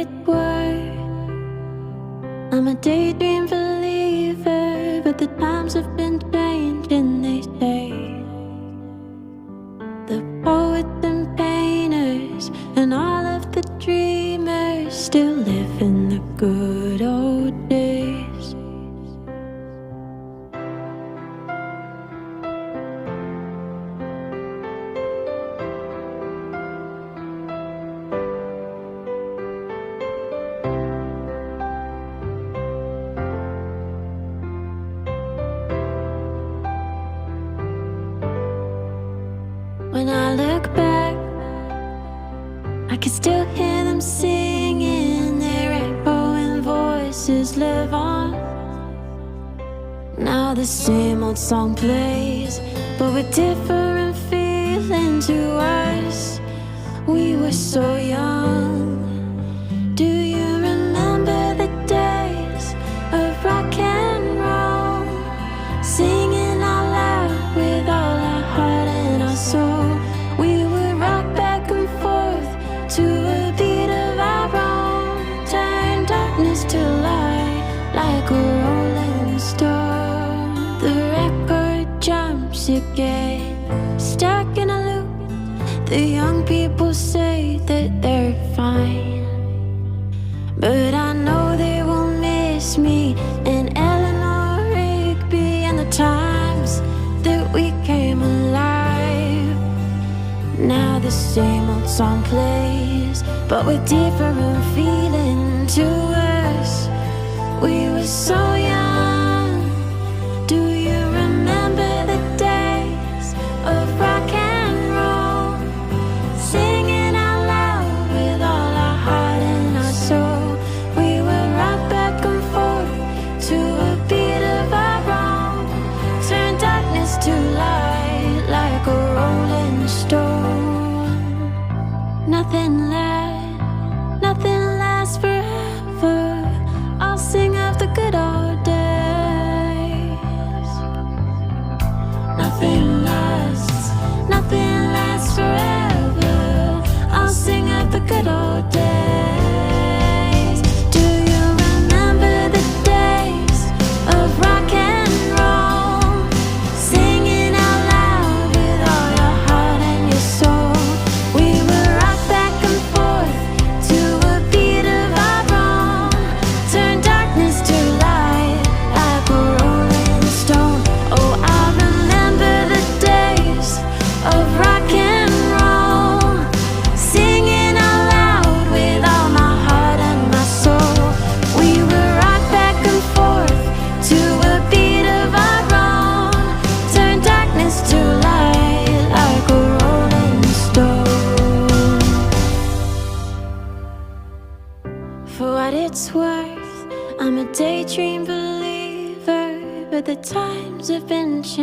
it's worth, I'm a daydream believer, but the times have been changing, they say. The poets and painters and all of the dreamers still live in the good old days. When I look back, I can still hear them singing, their echoing voices live on. Now the same old song plays, but with different feeling to us. We were so young. Do you remember the days of rock and roll? Singing out loud with all our heart and our soul. We would rock back and forth to a beat of our own. Turn darkness to light like a rolling stone. The record jumps again, stuck in a loop. The young people say that they're fine, but I know they will miss me and Eleanor Rigby and the times that we came alive. Now the same old song plays, but with different feeling to us. We were so young. Do you remember the days of rock and roll? Singing out loud with all our heart and our soul. We would rock back and forth to a beat of our own. Turn darkness to light like a rolling stone. Nothing lasts forever. I'll sing of the good old days. Nothing lasts forever. I'll sing of the good old days. Do you remember the days of rock and roll? Singing out loud with all your heart and your soul. We would rock back and forth to a beat of our own. Turn darkness to light like a rolling stone. Oh, I remember the days of rock and roll. Singing out loud with all my heart and my soul. We would rock back and forth to a beat of our own. Turn darkness to light like a rolling stone. For what it's worth, I'm a daydream believer, but the times have been changed.